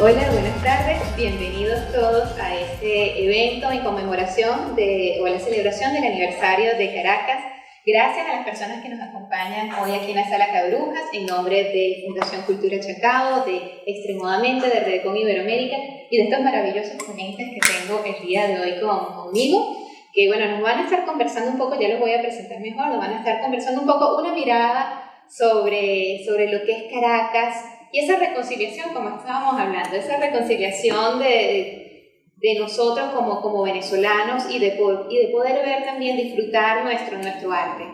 Hola, buenas tardes, bienvenidos todos a este evento en conmemoración o la celebración del aniversario de Caracas. Gracias a las personas que nos acompañan hoy aquí en la Sala Cabrujas, en nombre de Fundación Cultura Chacao, de Extremodamente, de Redecon Iberoamérica y de estos maravillosos ponentes que tengo el día de hoy conmigo, que bueno, nos van a estar conversando un poco, ya los voy a presentar mejor, nos van a estar conversando un poco una mirada sobre lo que es Caracas y esa reconciliación, como estábamos hablando, esa reconciliación de nosotros como venezolanos y de poder ver también, disfrutar nuestro arte.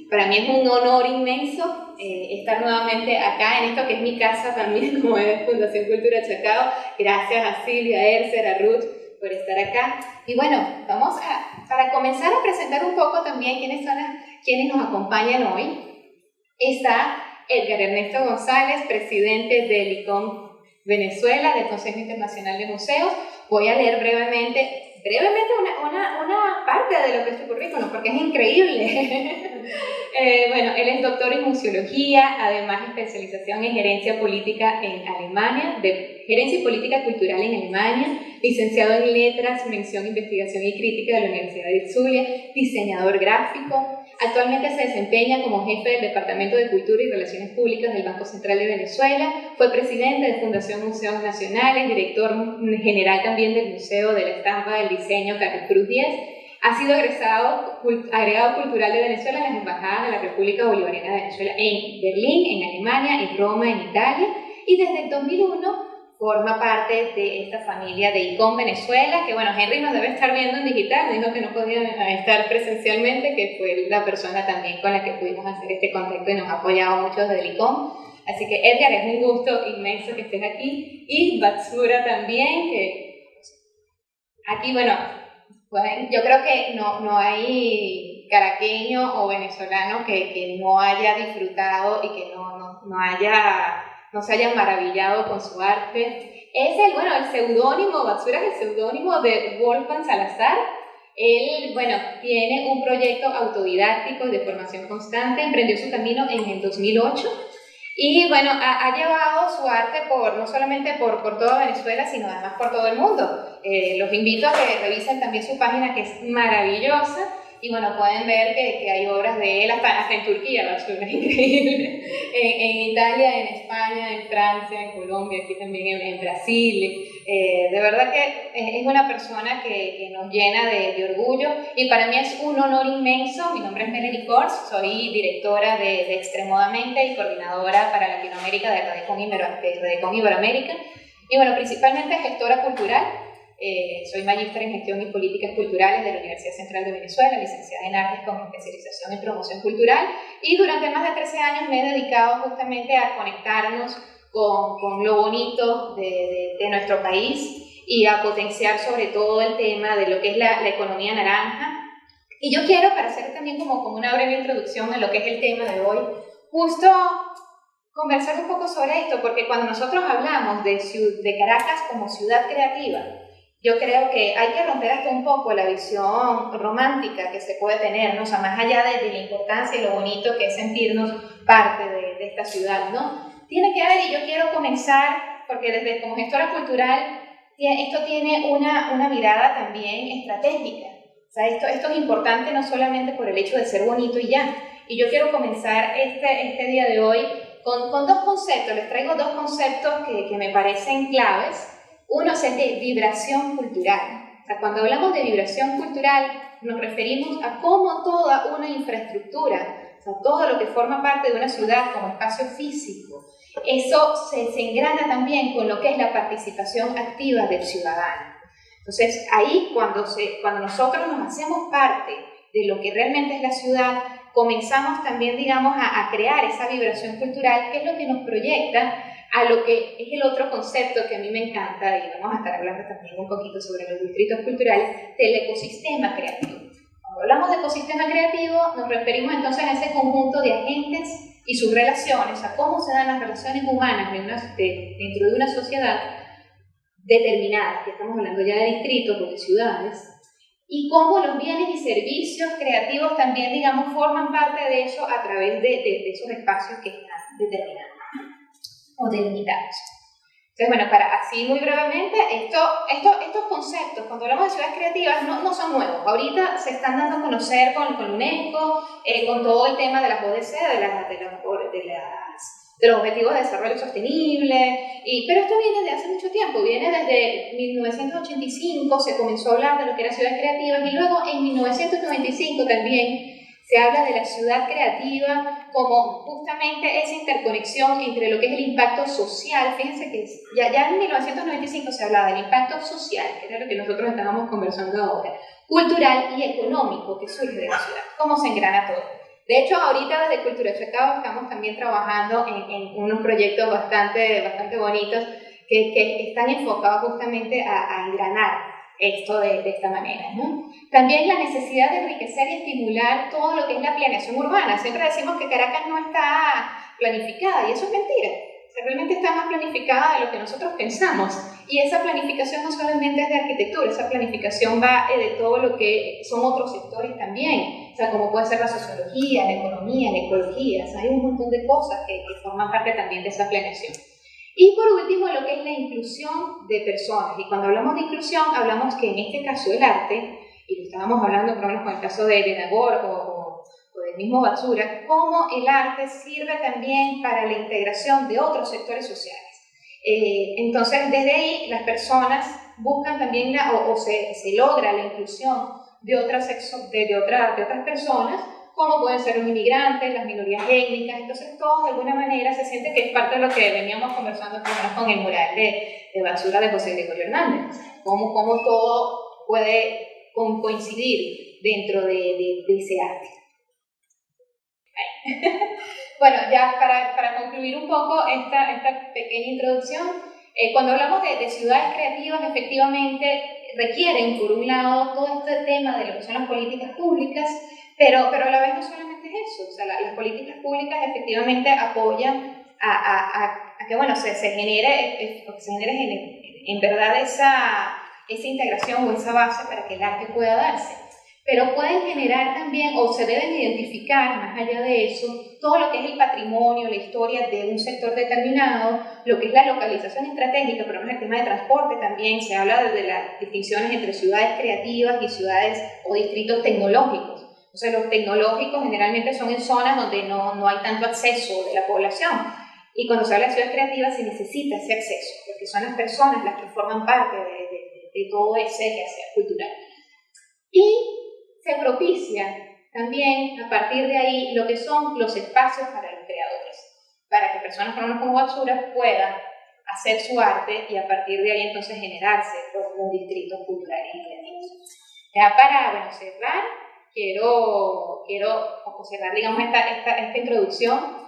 Para mí es un honor inmenso estar nuevamente acá en esto que es mi casa también, como es Fundación Cultura Chacao. Gracias a Silvia, a Ercer, a Ruth por estar acá. Y bueno, vamos para comenzar a presentar un poco también quienes nos acompañan hoy. Está Edgar Ernesto González, presidente del ICOM Venezuela, del Consejo Internacional de Museos. Voy a leer brevemente una parte de lo que es su currículum, porque es increíble. Bueno, él es doctor en museología, además especialización en gerencia política en Alemania, de gerencia y política cultural en Alemania, licenciado en letras, mención, investigación y crítica de la Universidad de Zulia, diseñador gráfico. Actualmente se desempeña como jefe del Departamento de Cultura y Relaciones Públicas del Banco Central de Venezuela, fue presidente de Fundación Museos Nacionales, director general también del Museo de la Estampa del Diseño Carlos Cruz 10, ha sido agregado cultural de Venezuela en las embajadas de la República Bolivariana de Venezuela en Berlín, en Alemania, en Roma, en Italia, y desde el 2001 forma parte de esta familia de ICOM Venezuela, que bueno, Henry nos debe estar viendo en digital, dijo que no podía estar presencialmente, que fue la persona también con la que pudimos hacer este contacto y nos ha apoyado mucho desde el ICOM. Así que Edgar, es un gusto inmenso que estés aquí, y Batsura también, que aquí, bueno, pues yo creo que no hay caraqueño o venezolano que no haya disfrutado y que no se haya maravillado con su arte. Es el seudónimo, Batsura es el seudónimo de Wolfgang Salazar. Él, tiene un proyecto autodidáctico de formación constante, emprendió su camino en el 2008 y ha llevado su arte no solamente por toda Venezuela, sino además por todo el mundo. Los invito a que revisen también su página, que es maravillosa. Y pueden ver que hay obras de él hasta en Turquía, Batsura, increíble. En Italia, en España, en Francia, en Colombia, aquí también en Brasil. De verdad que es una persona que nos llena de orgullo, y para mí es un honor inmenso. Mi nombre es Melanie Kors, soy directora de Extremodamente y coordinadora para Latinoamérica de Redecon Iberoamérica, y principalmente gestora cultural. Soy magíster en Gestión y Políticas Culturales de la Universidad Central de Venezuela, licenciada en Artes con especialización en Promoción Cultural, y durante más de 13 años me he dedicado justamente a conectarnos con lo bonito de nuestro país y a potenciar sobre todo el tema de lo que es la economía naranja. Y yo quiero, para hacer también como una breve introducción a lo que es el tema de hoy, justo conversar un poco sobre esto, porque cuando nosotros hablamos de Caracas como ciudad creativa, yo creo que hay que romper hasta un poco la visión romántica que se puede tener, ¿no? O sea, más allá de la importancia y lo bonito que es sentirnos parte de esta ciudad, ¿no? Tiene que haber, y yo quiero comenzar, porque como gestora cultural, esto tiene una mirada también estratégica. O sea, esto es importante no solamente por el hecho de ser bonito y ya. Y yo quiero comenzar este día de hoy con dos conceptos. Les traigo dos conceptos que me parecen claves. Uno es el de vibración cultural. O sea, cuando hablamos de vibración cultural, nos referimos a cómo toda una infraestructura, o sea, todo lo que forma parte de una ciudad como espacio físico, eso se engrana también con lo que es la participación activa del ciudadano. Entonces, ahí cuando nosotros nos hacemos parte de lo que realmente es la ciudad, comenzamos también, a crear esa vibración cultural, que es lo que nos proyecta a lo que es el otro concepto que a mí me encanta, y vamos a estar hablando también un poquito sobre los distritos culturales, del ecosistema creativo. Cuando hablamos de ecosistema creativo, nos referimos entonces a ese conjunto de agentes y sus relaciones, a cómo se dan las relaciones humanas dentro de una sociedad determinada, que estamos hablando ya de distritos o de ciudades, y cómo los bienes y servicios creativos también, forman parte de eso a través de esos espacios que están determinados o delimitados. Entonces, bueno, para así muy brevemente, estos conceptos, cuando hablamos de ciudades creativas, no son nuevos. Ahorita se están dando a conocer con UNESCO, con todo el tema de las ODC, de los Objetivos de Desarrollo Sostenible, pero esto viene de hace mucho tiempo, viene desde 1985, se comenzó a hablar de lo que eran ciudades creativas, y luego en 1995 también se habla de la ciudad creativa como justamente esa interconexión entre lo que es el impacto social. Fíjense que ya en 1995 se hablaba del impacto social, que era lo que nosotros estábamos conversando ahora, cultural y económico que surge de la ciudad, cómo se engrana todo. De hecho, ahorita desde Cultura Chacao estamos también trabajando en unos proyectos bastante bonitos que están enfocados justamente a engranar esto de esta manera, ¿no? También la necesidad de enriquecer y estimular todo lo que es la planeación urbana. Siempre decimos que Caracas no está planificada, y eso es mentira. O sea, realmente está más planificada de lo que nosotros pensamos. Y esa planificación no solamente es de arquitectura, esa planificación va de todo lo que son otros sectores también. O sea, como puede ser la sociología, la economía, la ecología. O sea, hay un montón de cosas que forman parte también de esa planeación. Y por último, lo que es la inclusión de personas. Y cuando hablamos de inclusión, hablamos que en este caso el arte, y lo estábamos hablando por ejemplo con el caso de Nagor o del mismo Batsura, cómo el arte sirve también para la integración de otros sectores sociales. Entonces, desde ahí, las personas buscan también se logra la inclusión de otras personas, como pueden ser los inmigrantes, las minorías étnicas. Entonces todos de alguna manera se siente que es parte de lo que veníamos conversando con el mural de Basura de José Gregorio Hernández, cómo todo puede coincidir dentro de ese arte. Bueno, ya para concluir un poco esta pequeña introducción, cuando hablamos de ciudades creativas, efectivamente requieren, por un lado, todo este tema de lo que son las políticas públicas, pero a la vez no solamente es eso. O sea, las políticas públicas efectivamente apoyan a que bueno, se genere en verdad esa integración o esa base para que el arte pueda darse. Pero pueden generar también, o se deben identificar, más allá de eso, todo lo que es el patrimonio, la historia de un sector determinado, lo que es la localización estratégica, por ejemplo, el tema de transporte también, se habla de las distinciones entre ciudades creativas y ciudades o distritos tecnológicos. O sea, los tecnológicos generalmente son en zonas donde no hay tanto acceso de la población. Y cuando se habla de ciudades creativas se necesita ese acceso, porque son las personas las que forman parte de todo ese quehacer cultural. Y se propicia también a partir de ahí lo que son los espacios para los creadores, para que personas como Batsura puedan hacer su arte y a partir de ahí entonces generarse como un distrito cultural y creativo. Ya para cerrar, quiero cerrar, digamos, esta introducción.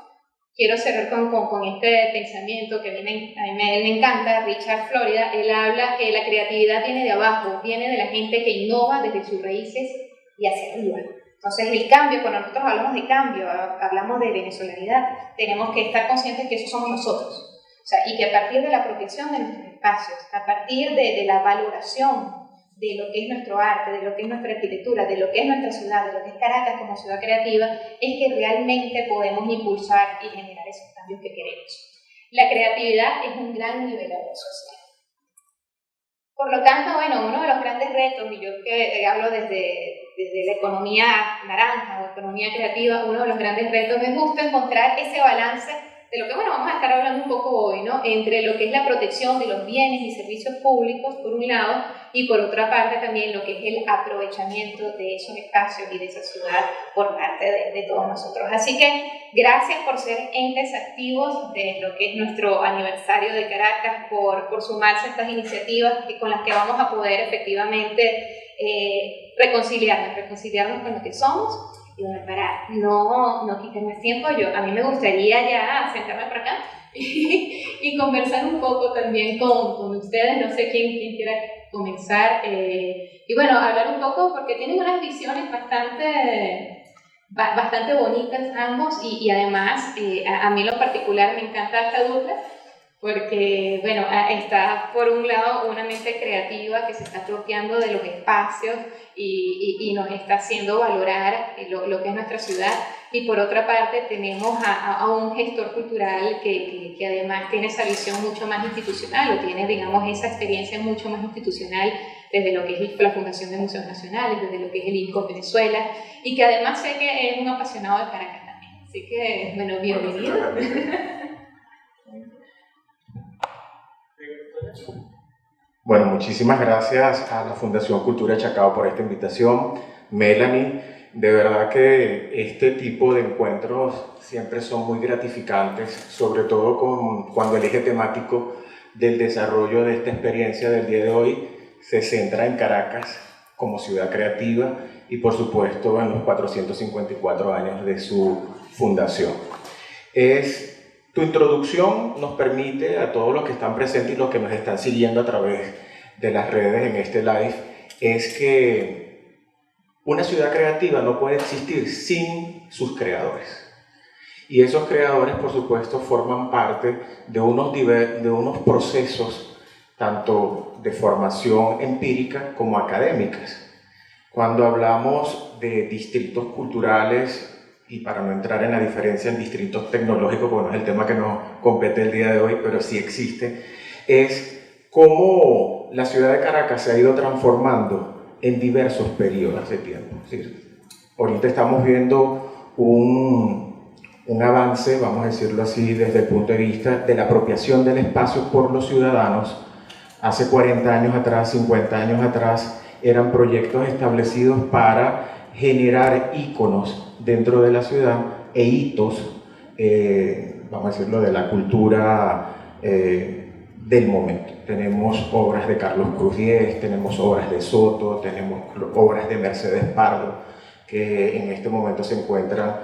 Quiero cerrar con este pensamiento que a mí me encanta, Richard Florida. Él habla que la creatividad viene de abajo, viene de la gente que innova desde sus raíces y hacia arriba. Entonces el cambio, cuando nosotros hablamos de cambio, hablamos de venezolanidad, tenemos que estar conscientes que eso somos nosotros. O sea, y que a partir de la apropiación de nuestros espacios, a partir de la valoración de lo que es nuestro arte, de lo que es nuestra arquitectura, de lo que es nuestra ciudad, de lo que es Caracas como ciudad creativa, es que realmente podemos impulsar y generar esos cambios que queremos. La creatividad es un gran nivelador social. Por lo tanto, bueno, uno de los grandes retos, y yo que hablo desde la economía naranja o economía creativa, uno de los grandes retos es justo encontrar ese balance de lo que, bueno, vamos a estar hablando un poco hoy, ¿no? Entre lo que es la protección de los bienes y servicios públicos, por un lado, y por otra parte también lo que es el aprovechamiento de esos espacios y de esa ciudad por parte de todos nosotros. Así que gracias por ser entes activos de lo que es nuestro aniversario de Caracas, por sumarse a estas iniciativas con las que vamos a poder efectivamente reconciliarnos con lo que somos. Y bueno, para no quitar más tiempo, a mí me gustaría ya sentarme por acá y conversar un poco también con ustedes. No sé quién quiera comenzar. Y bueno, hablar un poco porque tienen unas visiones bastante bonitas ambos y además a mí en lo particular me encanta esta dupla. Porque, bueno, está por un lado una mente creativa que se está apropiando de los espacios y nos está haciendo valorar lo que es nuestra ciudad. y por otra parte tenemos a un gestor cultural que además tiene esa visión mucho más institucional, o tiene, digamos, esa experiencia mucho más institucional desde lo que es la Fundación de Museos Nacionales, desde lo que es el INCO Venezuela, y que además sé que es un apasionado de Caracas también. Así que, bueno, bienvenido. Bueno, muchísimas gracias a la Fundación Cultura Chacao por esta invitación. Melanie, de verdad que este tipo de encuentros siempre son muy gratificantes, sobre todo cuando el eje temático del desarrollo de esta experiencia del día de hoy se centra en Caracas como ciudad creativa y por supuesto en los 454 años de su fundación. Tu introducción nos permite a todos los que están presentes y los que nos están siguiendo a través de las redes en este live, es que una ciudad creativa no puede existir sin sus creadores. Y esos creadores, por supuesto, forman parte de unos procesos tanto de formación empírica como académicas. Cuando hablamos de distritos culturales, y para no entrar en la diferencia en distritos tecnológicos, porque no es el tema que nos compete el día de hoy, pero sí existe, es cómo la ciudad de Caracas se ha ido transformando en diversos periodos de tiempo. ¿Sí? Ahorita estamos viendo un avance, vamos a decirlo así, desde el punto de vista de la apropiación del espacio por los ciudadanos. Hace 40 años atrás, 50 años atrás, eran proyectos establecidos para generar íconos dentro de la ciudad e hitos, vamos a decirlo, de la cultura del momento. Tenemos obras de Carlos Cruz Diez, tenemos obras de Soto, tenemos obras de Mercedes Pardo, que en este momento se encuentran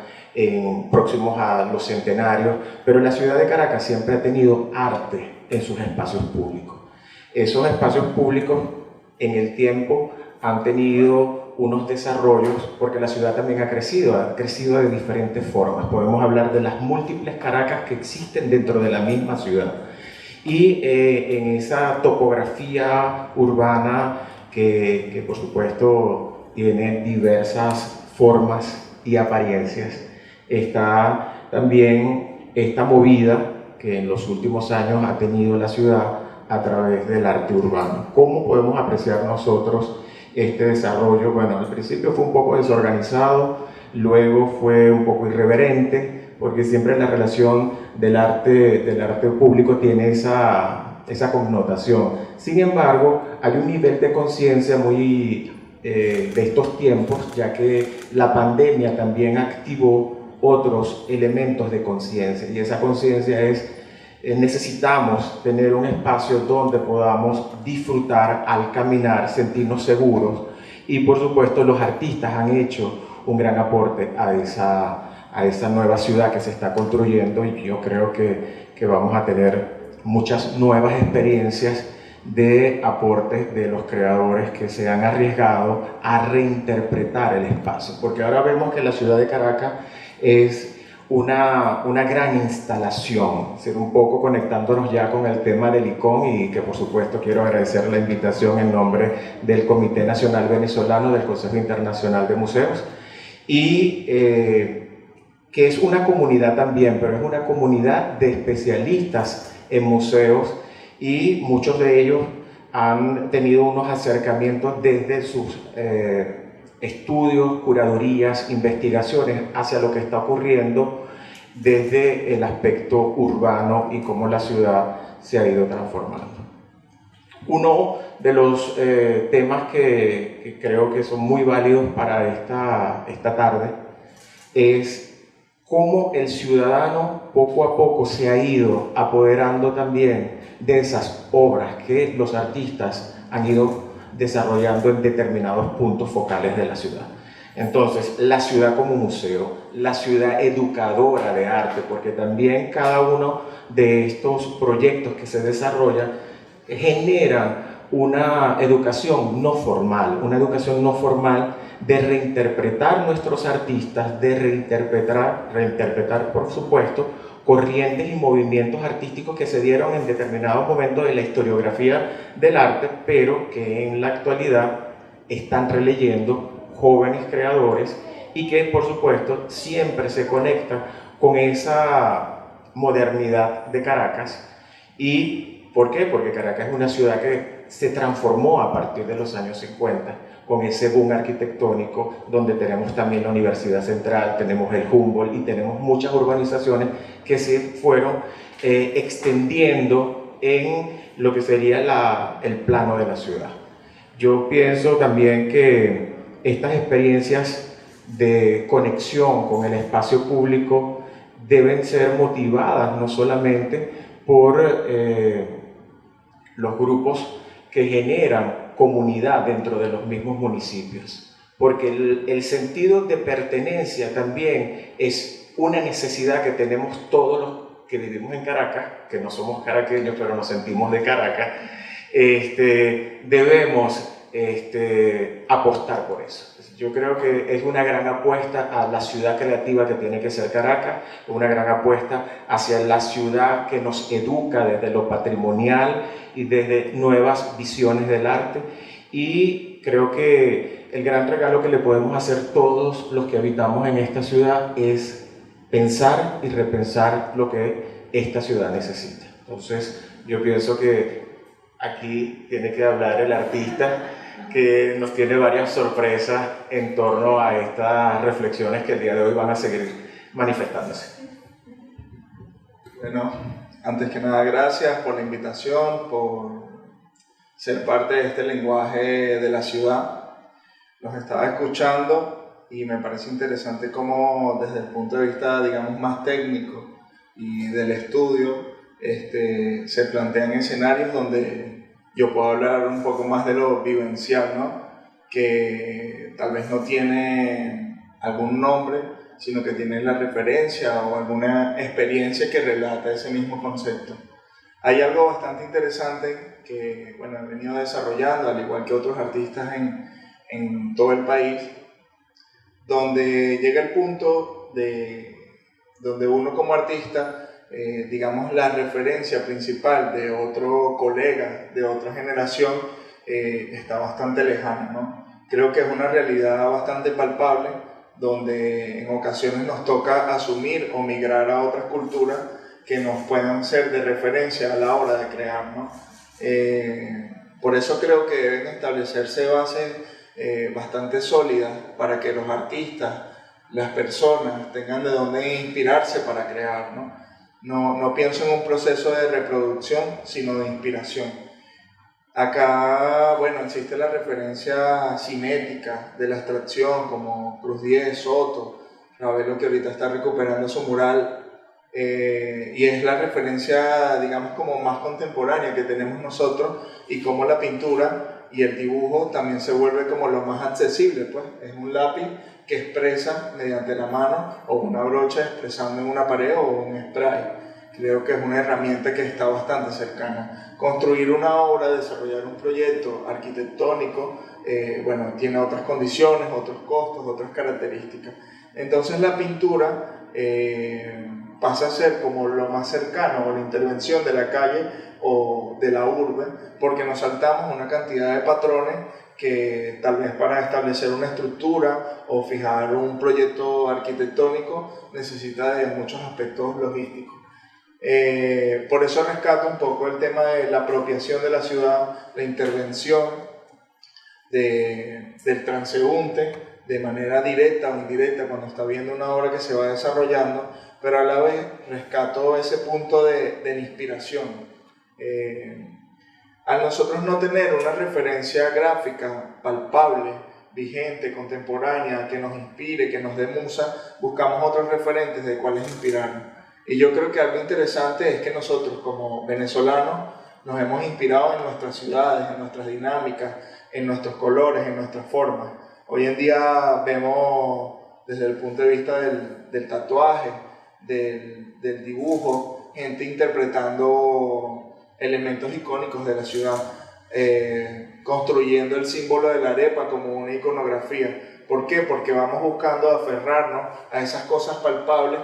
próximos a los centenarios, pero la ciudad de Caracas siempre ha tenido arte en sus espacios públicos. Esos espacios públicos en el tiempo han tenido unos desarrollos, porque la ciudad también ha crecido de diferentes formas. Podemos hablar de las múltiples Caracas que existen dentro de la misma ciudad. Y en esa topografía urbana que por supuesto tiene diversas formas y apariencias, está también esta movida que en los últimos años ha tenido la ciudad a través del arte urbano. ¿Cómo podemos apreciar nosotros este desarrollo? Bueno, al principio fue un poco desorganizado, luego fue un poco irreverente, porque siempre la relación del arte público tiene esa connotación. Sin embargo, hay un nivel de conciencia muy de estos tiempos, ya que la pandemia también activó otros elementos de conciencia, y esa conciencia es necesitamos tener un espacio donde podamos disfrutar al caminar, sentirnos seguros, y por supuesto los artistas han hecho un gran aporte a esa nueva ciudad que se está construyendo, y yo creo que vamos a tener muchas nuevas experiencias de aportes de los creadores que se han arriesgado a reinterpretar el espacio, porque ahora vemos que la ciudad de Caracas es una gran instalación, es decir, un poco conectándonos ya con el tema del ICON, y que por supuesto quiero agradecer la invitación en nombre del Comité Nacional Venezolano del Consejo Internacional de Museos, y que es una comunidad también, pero es una comunidad de especialistas en museos, y muchos de ellos han tenido unos acercamientos desde sus estudios, curadurías, investigaciones hacia lo que está ocurriendo desde el aspecto urbano y cómo la ciudad se ha ido transformando. Uno de los temas que creo que son muy válidos para esta tarde es cómo el ciudadano poco a poco se ha ido apoderando también de esas obras que los artistas han ido desarrollando en determinados puntos focales de la ciudad. Entonces, la ciudad como museo, la ciudad educadora de arte, porque también cada uno de estos proyectos que se desarrollan generan una educación no formal, de reinterpretar nuestros artistas, de reinterpretar por supuesto, corrientes y movimientos artísticos que se dieron en determinados momentos de la historiografía del arte, pero que en la actualidad están releyendo jóvenes creadores y que por supuesto siempre se conecta con esa modernidad de Caracas. ¿Y por qué? Porque Caracas es una ciudad que se transformó a partir de los años 50 con ese boom arquitectónico, donde tenemos también la Universidad Central, tenemos el Humboldt y tenemos muchas urbanizaciones que se fueron extendiendo en lo que sería el plano de la ciudad. Yo pienso también que estas experiencias de conexión con el espacio público deben ser motivadas no solamente por los grupos que generan comunidad dentro de los mismos municipios, porque el sentido de pertenencia también es una necesidad que tenemos todos los que vivimos en Caracas, que no somos caraqueños pero nos sentimos de Caracas. Debemos apostar por eso. Yo creo que es una gran apuesta a la ciudad creativa que tiene que ser Caracas, una gran apuesta hacia la ciudad que nos educa desde lo patrimonial y desde nuevas visiones del arte, y creo que el gran regalo que le podemos hacer todos los que habitamos en esta ciudad es pensar y repensar lo que esta ciudad necesita. Entonces yo pienso que aquí tiene que hablar el artista, que nos tiene varias sorpresas en torno a estas reflexiones que el día de hoy van a seguir manifestándose. Bueno, antes que nada, gracias por la invitación, por ser parte de este lenguaje de la ciudad. Los estaba escuchando y me parece interesante cómo desde el punto de vista, digamos, más técnico y del estudio, se plantean escenarios donde yo puedo hablar un poco más de lo vivencial, ¿no? Que tal vez no tiene algún nombre, sino que tiene la referencia o alguna experiencia que relata ese mismo concepto. Hay algo bastante interesante que, bueno, he venido desarrollando, al igual que otros artistas en todo el país, donde llega el punto de donde uno como artista, digamos, la referencia principal de otro colega, de otra generación, está bastante lejana, ¿no? Creo que es una realidad bastante palpable, donde en ocasiones nos toca asumir o migrar a otras culturas que nos puedan ser de referencia a la hora de crear, ¿no? Por eso creo que deben establecerse bases bastante sólidas para que los artistas, las personas, tengan de dónde inspirarse para crear, ¿no? No pienso en un proceso de reproducción, sino de inspiración. Acá, bueno, existe la referencia cinética de la abstracción, como Cruz Diez, Soto, Ravelo, que ahorita está recuperando su mural, y es la referencia, digamos, como más contemporánea que tenemos nosotros, y como la pintura y el dibujo también se vuelve como lo más accesible, pues es un lápiz que expresa mediante la mano, o una brocha expresando en una pared, o un spray. Creo que es una herramienta que está bastante cercana. Construir una obra, desarrollar un proyecto arquitectónico, bueno, tiene otras condiciones, otros costos, otras características. Entonces la pintura pasa a ser como lo más cercano a la intervención de la calle o de la urbe, porque nos saltamos una cantidad de patrones que tal vez para establecer una estructura o fijar un proyecto arquitectónico necesita de muchos aspectos logísticos. Por eso rescato un poco el tema de la apropiación de la ciudad, la intervención del transeúnte de manera directa o indirecta cuando está viendo una obra que se va desarrollando, pero a la vez rescato ese punto de la inspiración. Al nosotros no tener una referencia gráfica palpable, vigente, contemporánea, que nos inspire, que nos dé musa, buscamos otros referentes de cuáles inspirarnos. Y yo creo que algo interesante es que nosotros como venezolanos nos hemos inspirado en nuestras ciudades, en nuestras dinámicas, en nuestros colores, en nuestras formas. Hoy en día vemos desde el punto de vista del tatuaje, del dibujo, gente interpretando elementos icónicos de la ciudad, construyendo el símbolo de la arepa como una iconografía. ¿Por qué? Porque vamos buscando aferrarnos a esas cosas palpables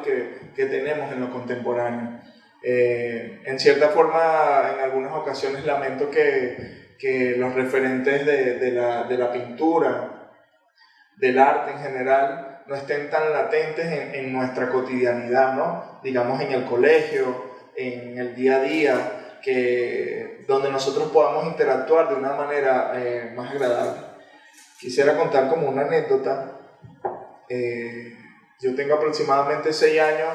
que tenemos en lo contemporáneo. En cierta forma, en algunas ocasiones lamento que los referentes de la pintura, del arte en general, no estén tan latentes en nuestra cotidianidad, ¿no? Digamos en el colegio, en el día a día, donde nosotros podamos interactuar de una manera más agradable. Quisiera contar como una anécdota. Yo tengo aproximadamente 6 años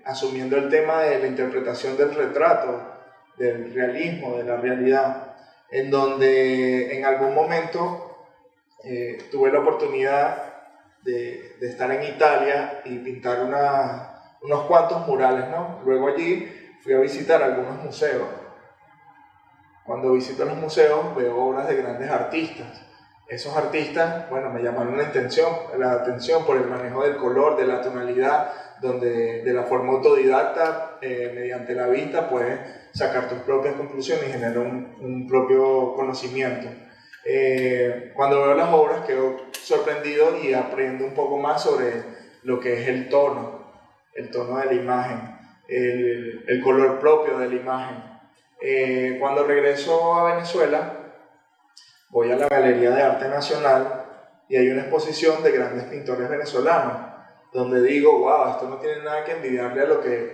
asumiendo el tema de la interpretación del retrato, del realismo, de la realidad, en donde en algún momento tuve la oportunidad de estar en Italia y pintar unos cuantos murales, ¿no? Luego allí fui a visitar algunos museos. Cuando visito los museos veo obras de grandes artistas. Esos artistas, bueno, me llamaron la atención por el manejo del color, de la tonalidad, donde de la forma autodidacta, mediante la vista, puedes sacar tus propias conclusiones y generar un propio conocimiento. Cuando veo las obras quedo sorprendido y aprendo un poco más sobre lo que es el tono de la imagen, el color propio de la imagen. Cuando regreso a Venezuela, voy a la Galería de Arte Nacional y hay una exposición de grandes pintores venezolanos, donde digo, wow, esto no tiene nada que envidiarle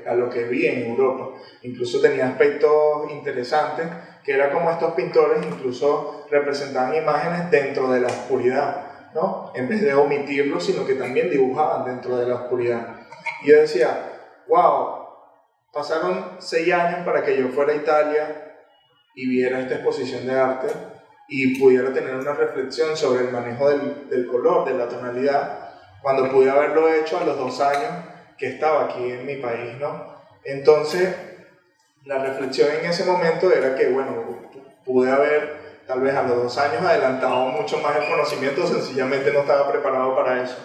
a lo que vi en Europa. Incluso tenía aspectos interesantes, que era como estos pintores incluso representaban imágenes dentro de la oscuridad, ¿no? En vez de omitirlo, sino que también dibujaban dentro de la oscuridad. Y yo decía, wow, pasaron 6 años para que yo fuera a Italia y viera esta exposición de arte y pudiera tener una reflexión sobre el manejo del color, de la tonalidad, cuando pude haberlo hecho a los 2 años que estaba aquí en mi país, ¿no? Entonces, la reflexión en ese momento era que, bueno, pude haber tal vez a los 2 años adelantado mucho más el conocimiento, sencillamente no estaba preparado para eso.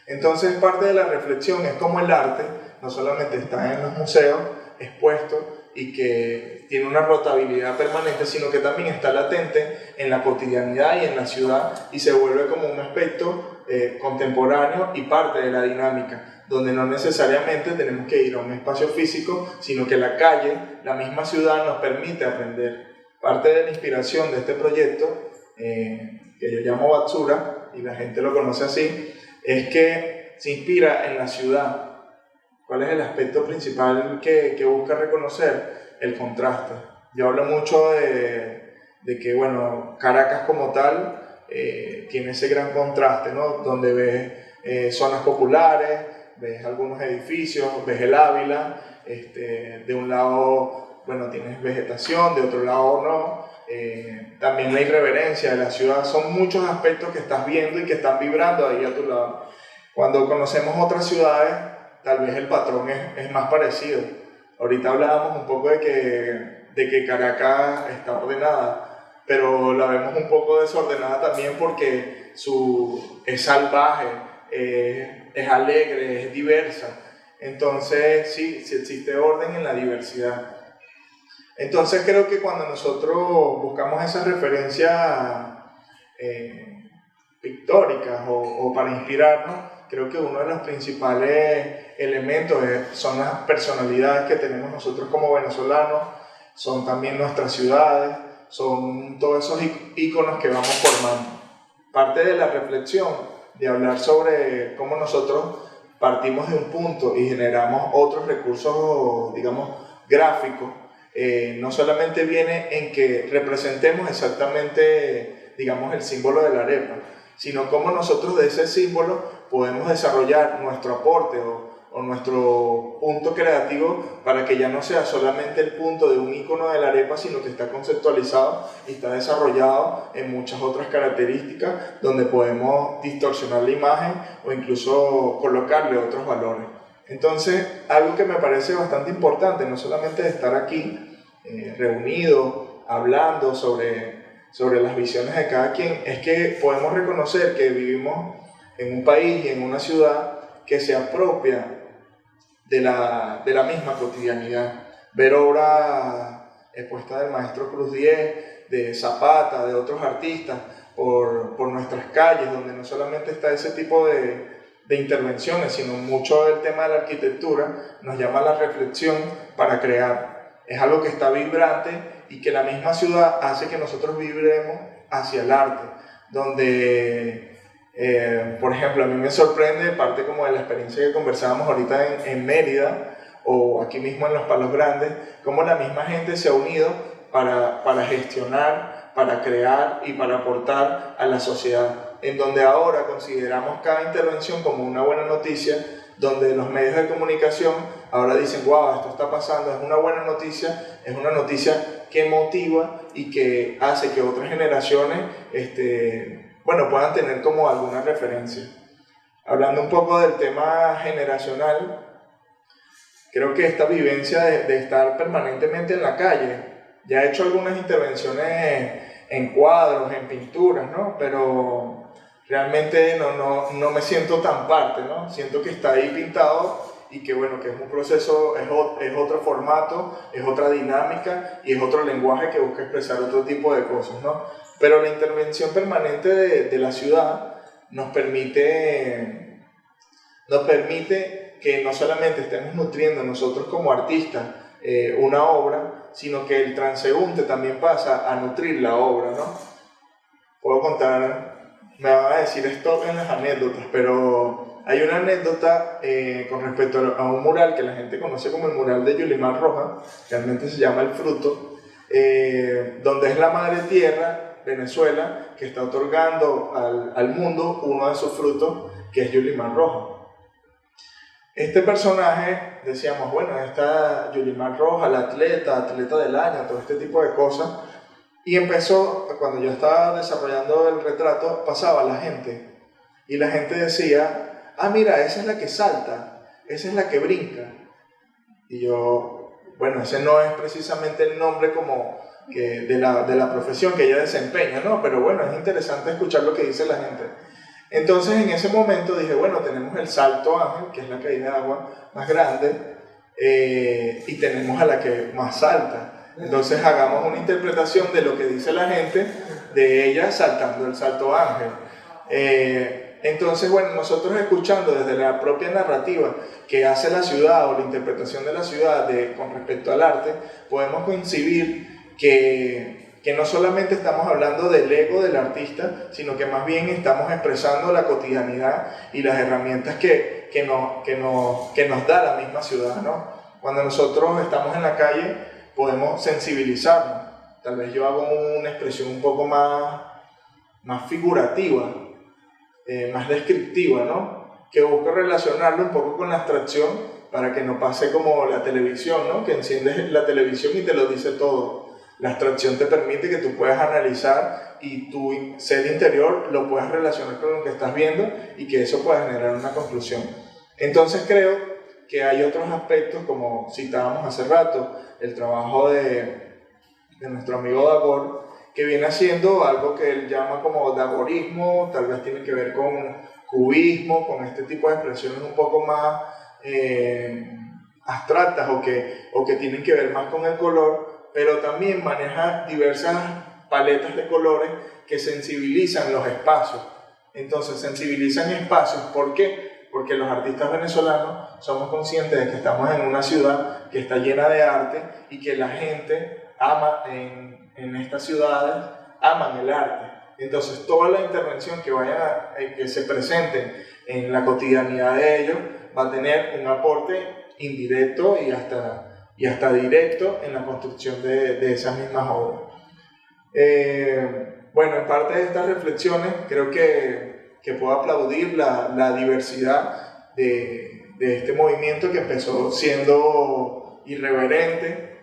Entonces, parte de la reflexión es cómo el arte no solamente está en los museos expuesto y que tiene una rotabilidad permanente, sino que también está latente en la cotidianidad y en la ciudad y se vuelve como un aspecto contemporáneo y parte de la dinámica, donde no necesariamente tenemos que ir a un espacio físico, sino que la calle, la misma ciudad nos permite aprender. Parte de la inspiración de este proyecto, que yo llamo Batsura, y la gente lo conoce así, es que se inspira en la ciudad. ¿Cuál es el aspecto principal que busca reconocer? El contraste. Yo hablo mucho de que, bueno, Caracas como tal tiene ese gran contraste, ¿no? Donde ves zonas populares, ves algunos edificios, ves el Ávila, de un lado, bueno, tienes vegetación, de otro lado no. También la irreverencia de la ciudad, son muchos aspectos que estás viendo y que están vibrando ahí a tu lado. Cuando conocemos otras ciudades, tal vez el patrón es más parecido. Ahorita hablábamos un poco de que Caracas está ordenada, pero la vemos un poco desordenada también porque es salvaje, es alegre, es diversa. Entonces, sí existe orden en la diversidad. Entonces creo que cuando nosotros buscamos esas referencias pictóricas o para inspirarnos, creo que uno de los principales elementos son las personalidades que tenemos nosotros como venezolanos, son también nuestras ciudades, son todos esos íconos que vamos formando. Parte de la reflexión, de hablar sobre cómo nosotros partimos de un punto y generamos otros recursos, digamos, gráficos, no solamente viene en que representemos exactamente, digamos, el símbolo de la arepa, sino cómo nosotros de ese símbolo podemos desarrollar nuestro aporte o nuestro punto creativo para que ya no sea solamente el punto de un icono de la arepa, sino que está conceptualizado y está desarrollado en muchas otras características donde podemos distorsionar la imagen o incluso colocarle otros valores. Entonces, algo que me parece bastante importante, no solamente de estar aquí reunidos, hablando sobre las visiones de cada quien, es que podemos reconocer que vivimos en un país y en una ciudad que se apropia de la misma cotidianidad. Ver obras expuestas del maestro Cruz Diez, de Zapata, de otros artistas, por nuestras calles, donde no solamente está ese tipo de intervenciones, sino mucho del tema de la arquitectura, nos llama a la reflexión para crear. Es algo que está vibrante y que la misma ciudad hace que nosotros vibremos hacia el arte, donde Por ejemplo, a mí me sorprende, parte como de la experiencia que conversábamos ahorita en Mérida o aquí mismo en Los Palos Grandes, cómo la misma gente se ha unido para gestionar, para crear y para aportar a la sociedad, en donde ahora consideramos cada intervención como una buena noticia, donde los medios de comunicación ahora dicen, wow, esto está pasando, es una buena noticia, es una noticia que motiva y que hace que otras generaciones puedan tener como alguna referencia. Hablando un poco del tema generacional, creo que esta vivencia de estar permanentemente en la calle, ya he hecho algunas intervenciones en cuadros, en pinturas, ¿no? Pero realmente no me siento tan parte, ¿no? Siento que está ahí pintado y que bueno, que es un proceso, es otro formato, es otra dinámica y es otro lenguaje que busca expresar otro tipo de cosas, ¿no? Pero la intervención permanente de la ciudad nos permite que no solamente estemos nutriendo nosotros como artistas una obra, sino que el transeúnte también pasa a nutrir la obra, ¿no? Puedo contar, me van a decir esto en las anécdotas, pero hay una anécdota con respecto a un mural que la gente conoce como el mural de Yulimar Rojas, realmente se llama El Fruto, donde es la Madre Tierra, Venezuela, que está otorgando al mundo uno de sus frutos, que es Yulimar Rojas. Este personaje, decíamos, bueno, está Yulimar Rojas, la atleta del año, todo este tipo de cosas, y empezó, cuando yo estaba desarrollando el retrato, pasaba la gente, y la gente decía, ah, mira, esa es la que salta, esa es la que brinca, y yo, bueno, ese no es precisamente el nombre como de la profesión que ella desempeña, ¿no? Pero bueno, es interesante escuchar lo que dice la gente. Entonces en ese momento dije, bueno, tenemos el salto ángel, que es la caída de agua más grande, y tenemos a la que más salta. Entonces hagamos una interpretación de lo que dice la gente, de ella saltando el salto ángel. Entonces, bueno, nosotros escuchando desde la propia narrativa que hace la ciudad o la interpretación de la ciudad con respecto al arte, podemos coincidir que no solamente estamos hablando del ego del artista, sino que más bien estamos expresando la cotidianidad y las herramientas que nos da la misma ciudad, ¿no? Cuando nosotros estamos en la calle podemos sensibilizarnos. Tal vez yo hago una expresión un poco más figurativa, más descriptiva, ¿no? Que busco relacionarlo un poco con la abstracción para que no pase como la televisión, ¿no? Que enciendes la televisión y te lo dice todo. La abstracción te permite que tú puedas analizar y tu ser interior lo puedas relacionar con lo que estás viendo y que eso pueda generar una conclusión. Entonces creo que hay otros aspectos, como citábamos hace rato, el trabajo de nuestro amigo Dagor, que viene haciendo algo que él llama como dagorismo, tal vez tiene que ver con cubismo, con este tipo de expresiones un poco más abstractas o que tienen que ver más con el color, pero también maneja diversas paletas de colores que sensibilizan los espacios. Entonces, sensibilizan espacios, ¿por qué? Porque los artistas venezolanos somos conscientes de que estamos en una ciudad que está llena de arte y que la gente ama en estas ciudades, aman el arte. Entonces, toda la intervención que se presente en la cotidianidad de ellos va a tener un aporte indirecto y hasta directo en la construcción de esas mismas obras. Bueno, en parte de estas reflexiones creo que puedo aplaudir la diversidad de este movimiento que empezó siendo irreverente,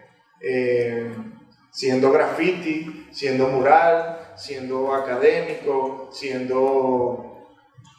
siendo graffiti, siendo mural, siendo académico, siendo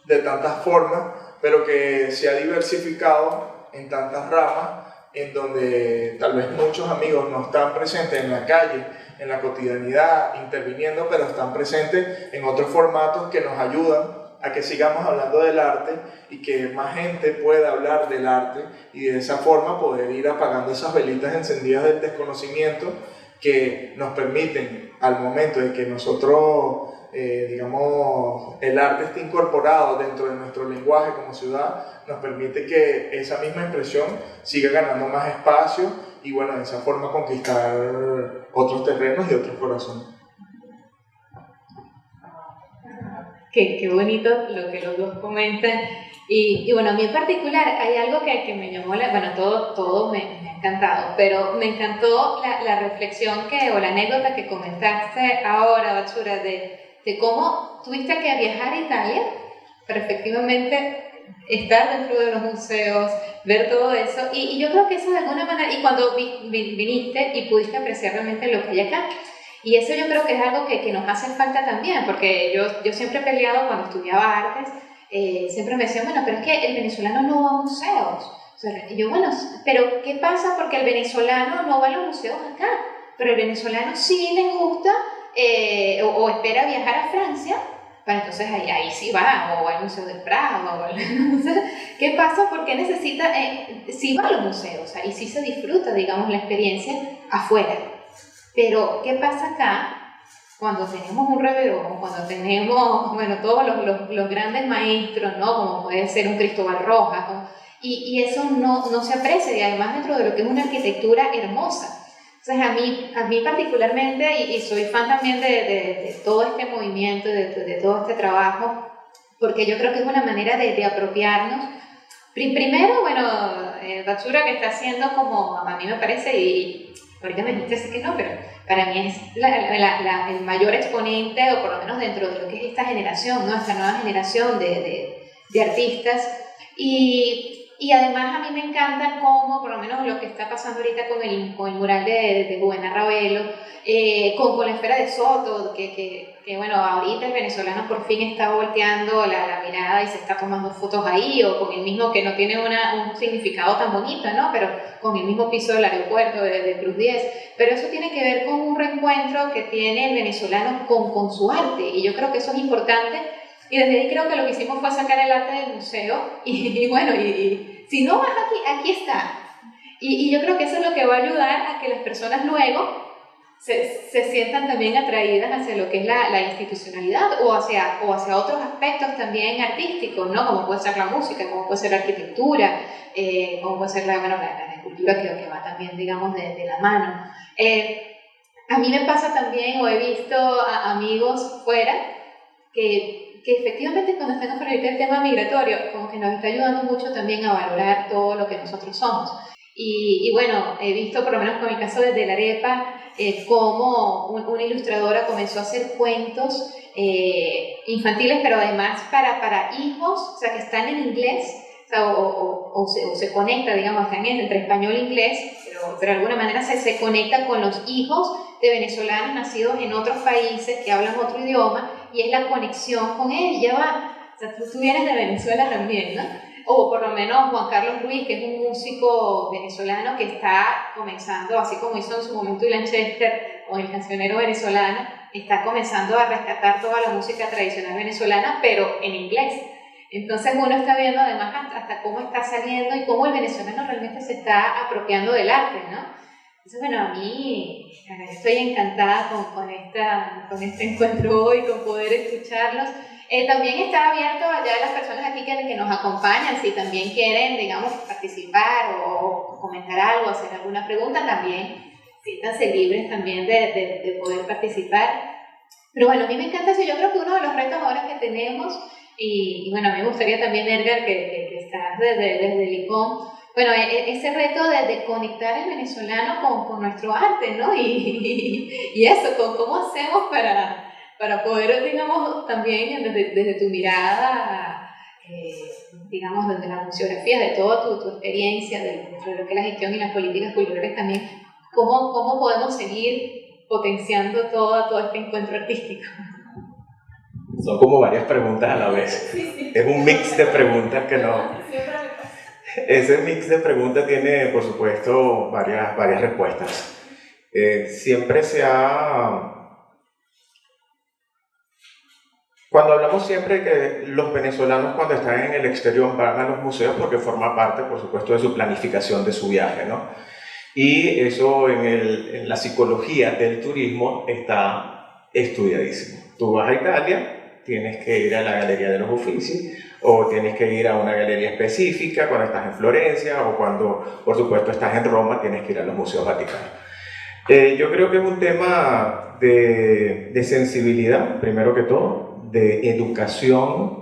de tantas formas, pero que se ha diversificado en tantas ramas, en donde tal vez muchos amigos no están presentes en la calle, en la cotidianidad, interviniendo, pero están presentes en otros formatos que nos ayudan a que sigamos hablando del arte y que más gente pueda hablar del arte y de esa forma poder ir apagando esas velitas encendidas del desconocimiento que nos permiten, al momento de que nosotros, digamos, el arte esté incorporado dentro de nuestro lenguaje como ciudad, nos permite que esa misma expresión siga ganando más espacio y, bueno, de esa forma conquistar otros terrenos y otros corazones. qué bonito lo que los dos comentan. Y bueno, a mí en particular hay algo que me llamó, bueno, todo me ha encantado, pero me encantó la reflexión o la anécdota que comentaste ahora, Batsura, de cómo tuviste que viajar a Italia para efectivamente estar dentro de los museos, ver todo eso, y yo creo que eso de alguna manera, y cuando viniste y pudiste apreciar realmente lo que hay acá, y eso yo creo que es algo que nos hace falta también, porque yo siempre he peleado cuando estudiaba artes, siempre me decían, bueno, pero es que el venezolano no va a museos. O sea, y yo, bueno, pero ¿qué pasa? Porque el venezolano no va a los museos acá, pero el venezolano sí le gusta o espera viajar a Francia, para entonces ahí sí va, o al Museo del Prado, ¿qué pasa? Porque necesita, sí va a los museos, ahí sí se disfruta, digamos, la experiencia afuera. Pero, ¿qué pasa acá? Cuando tenemos un Reverón, cuando tenemos, bueno, todos los grandes maestros, ¿no? Como puede ser un Cristóbal Rojas, ¿no? Y eso no se aprecia, y además dentro de lo que es una arquitectura hermosa. Entonces a mí particularmente, y soy fan también de todo este movimiento, de todo este trabajo, porque yo creo que es una manera de apropiarnos. Primero, bueno, Batsura, que está haciendo como, a mí me parece, y ahorita me dijiste que no, pero para mí es el mayor exponente, o por lo menos dentro de lo que es esta generación, ¿no? Esta nueva generación de artistas. Y además a mí me encanta cómo, por lo menos lo que está pasando ahorita con el mural de Buena Ravelo, con la esfera de Soto, que bueno, ahorita el venezolano por fin está volteando la mirada y se está tomando fotos ahí, o con el mismo, que no tiene un significado tan bonito, ¿no? Pero con el mismo piso del aeropuerto de Cruz 10. Pero eso tiene que ver con un reencuentro que tiene el venezolano con su arte, y yo creo que eso es importante. Y desde ahí creo que lo que hicimos fue sacar el arte del museo, y bueno, y si no vas aquí está. Y yo creo que eso es lo que va a ayudar a que las personas luego se sientan también atraídas hacia lo que es la institucionalidad, o hacia otros aspectos también artísticos, ¿no? Como puede ser la música, como puede ser la arquitectura, como puede ser la escultura, que va también, digamos, de la mano. A mí me pasa también, o he visto a amigos fuera, que efectivamente cuando estamos con el tema migratorio, como que nos está ayudando mucho también a valorar todo lo que nosotros somos. Y bueno, he visto, por lo menos con el caso de La Arepa, cómo una ilustradora comenzó a hacer cuentos infantiles, pero además para hijos, o sea, que están en inglés, o se conecta, digamos, están entre español e inglés, pero de alguna manera se conecta con los hijos de venezolanos nacidos en otros países que hablan otro idioma, y es la conexión con él. Ya va, o sea, tú vienes de Venezuela también, ¿no? O por lo menos Juan Carlos Ruiz, que es un músico venezolano que está comenzando, así como hizo en su momento Ilan Chester o el cancionero venezolano, está comenzando a rescatar toda la música tradicional venezolana, pero en inglés. Entonces uno está viendo además hasta cómo está saliendo y cómo el venezolano realmente se está apropiando del arte, ¿no? Entonces, bueno, a mí estoy encantada con este encuentro hoy, con poder escucharlos. También está abierto allá a las personas aquí que nos acompañan, si también quieren, digamos, participar o comentar algo, hacer alguna pregunta, también siéntanse libres también de poder participar. Pero bueno, a mí me encanta eso. Yo creo que uno de los retos ahora que tenemos, y bueno, a mí me gustaría también, Edgar, que estás desde Licón, bueno, ese reto de conectar el venezolano con nuestro arte, ¿no? Y eso, con cómo hacemos para poder, digamos, también desde tu mirada, digamos, desde la museografía, de toda tu experiencia, de lo que es la gestión y las políticas culturales también, cómo podemos seguir potenciando todo este encuentro artístico. Son como varias preguntas a la vez. Sí. Es un mix de preguntas que no... Ese mix de preguntas tiene, por supuesto, varias respuestas. Siempre se ha... Cuando hablamos siempre que los venezolanos cuando están en el exterior van a los museos porque forma parte, por supuesto, de su planificación de su viaje, ¿no? Y eso en la psicología del turismo está estudiadísimo. Tú vas a Italia, tienes que ir a la Galería de los Uffizi, o tienes que ir a una galería específica cuando estás en Florencia, o cuando, por supuesto, estás en Roma, tienes que ir a los museos vaticanos. Yo creo que es un tema de sensibilidad, primero que todo, de educación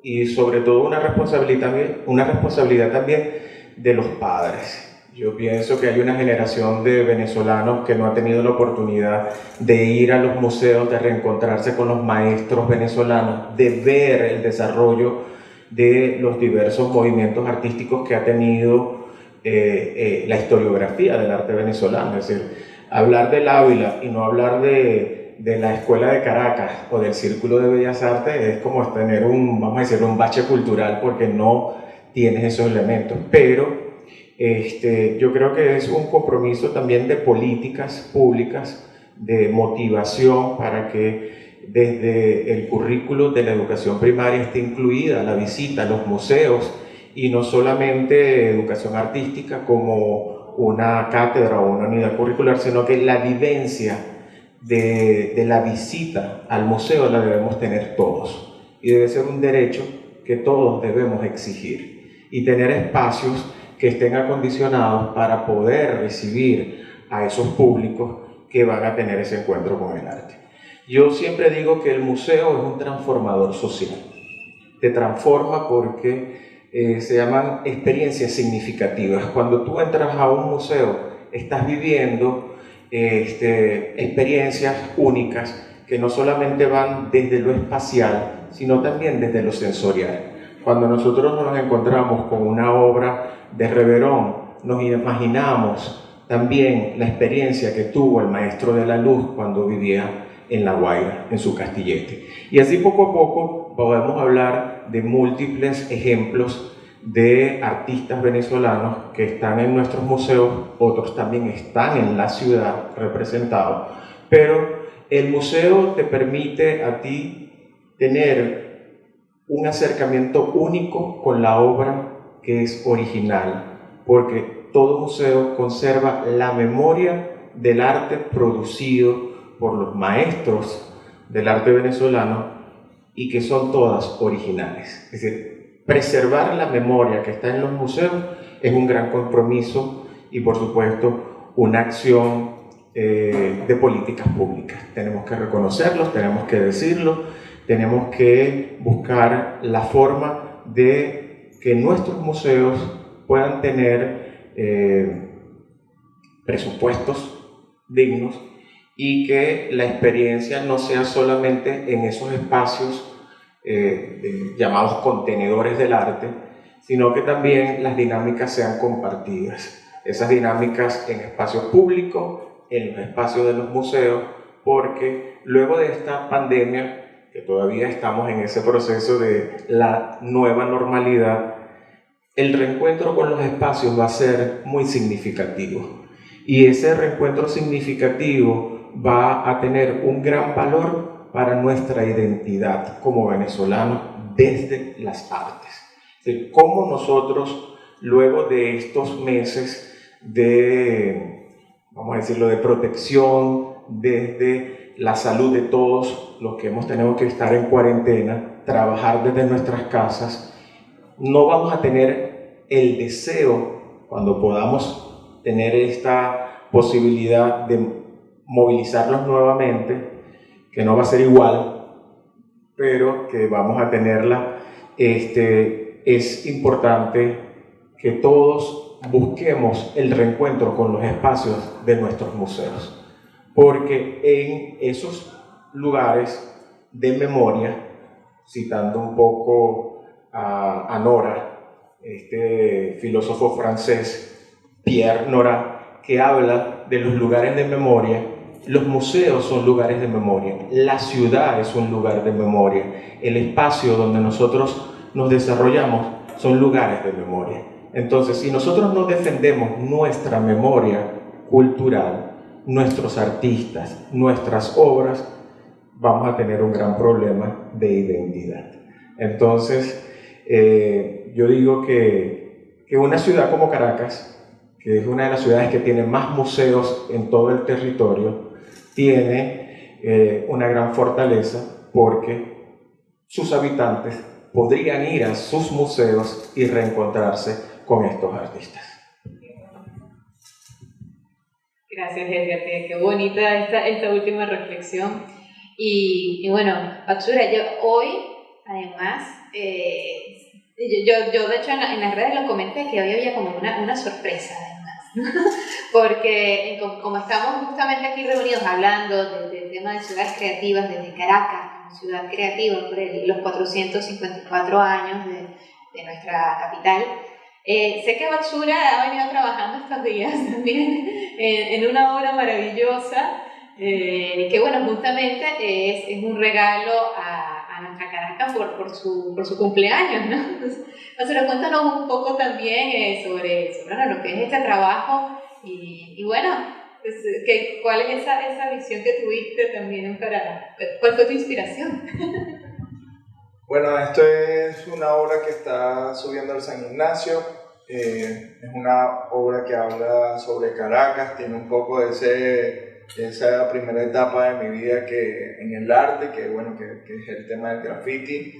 y sobre todo una responsabilidad también de los padres. Yo pienso que hay una generación de venezolanos que no ha tenido la oportunidad de ir a los museos, de reencontrarse con los maestros venezolanos, de ver el desarrollo de los diversos movimientos artísticos que ha tenido la historiografía del arte venezolano. Es decir, hablar del Ávila y no hablar de la Escuela de Caracas o del Círculo de Bellas Artes es como tener vamos a decir, un bache cultural porque no tienes esos elementos. Pero yo creo que es un compromiso también de políticas públicas, de motivación para que desde el currículo de la educación primaria esté incluida la visita a los museos y no solamente educación artística como una cátedra o una unidad curricular, sino que la vivencia de la visita al museo la debemos tener todos y debe ser un derecho que todos debemos exigir y tener espacios que estén acondicionados para poder recibir a esos públicos que van a tener ese encuentro con el arte. Yo siempre digo que el museo es un transformador social. Te transforma porque se llaman experiencias significativas. Cuando tú entras a un museo, estás viviendo experiencias únicas que no solamente van desde lo espacial, sino también desde lo sensorial. Cuando nosotros nos encontramos con una obra de Reverón, nos imaginamos también la experiencia que tuvo el maestro de la luz cuando vivía en La Guaira, en su castillete. Y así poco a poco podemos hablar de múltiples ejemplos de artistas venezolanos que están en nuestros museos, otros también están en la ciudad representados, pero el museo te permite a ti tener un acercamiento único con la obra que es original, porque todo museo conserva la memoria del arte producido por los maestros del arte venezolano y que son todas originales. Es decir, preservar la memoria que está en los museos es un gran compromiso y, por supuesto, una acción de políticas públicas. Tenemos que reconocerlos, tenemos que decirlo, tenemos que buscar la forma de que nuestros museos puedan tener presupuestos dignos y que la experiencia no sea solamente en esos espacios llamados contenedores del arte, sino que también las dinámicas sean compartidas. Esas dinámicas en espacios públicos, en los espacios de los museos, porque luego de esta pandemia, que todavía estamos en ese proceso de la nueva normalidad, el reencuentro con los espacios va a ser muy significativo. Y ese reencuentro significativo va a tener un gran valor para nuestra identidad como venezolanos desde las artes. Es decir, cómo nosotros, luego de estos meses de, vamos a decirlo, de protección desde la salud de todos los que hemos tenido que estar en cuarentena, trabajar desde nuestras casas, no vamos a tener el deseo, cuando podamos tener esta posibilidad de movilizarlos nuevamente, que no va a ser igual, pero que vamos a tenerla. Es importante que todos busquemos el reencuentro con los espacios de nuestros museos, porque en esos lugares de memoria, citando un poco a Nora, este filósofo francés, Pierre Nora, que habla de los lugares de memoria. Los museos son lugares de memoria, la ciudad es un lugar de memoria, el espacio donde nosotros nos desarrollamos son lugares de memoria. Entonces, si nosotros no defendemos nuestra memoria cultural, nuestros artistas, nuestras obras, vamos a tener un gran problema de identidad. Entonces, yo digo que una ciudad como Caracas, que es una de las ciudades que tiene más museos en todo el territorio, tiene una gran fortaleza porque sus habitantes podrían ir a sus museos y reencontrarse con estos artistas. Gracias, Edgar. Qué bonita esta última reflexión. Y bueno, Baxura, yo hoy, además, yo de hecho en las redes lo comenté que hoy había como una sorpresa, además, porque como estamos justamente aquí reunidos hablando del tema de ciudades creativas desde Caracas, como ciudad creativa por los 454 años de nuestra capital, sé que Baxura ha venido trabajando estos días también en una obra maravillosa que bueno, justamente es un regalo a nuestra Caracas por su cumpleaños, ¿no? Entonces, Baxura, cuéntanos un poco también sobre bueno, lo que es este trabajo y bueno, pues, ¿cuál es esa visión que tuviste también cuál fue tu inspiración? Bueno, esto es una obra que está subiendo al San Ignacio. Es una obra que habla sobre Caracas, tiene un poco de esa primera etapa de mi vida que en el arte, que bueno, que es el tema del graffiti,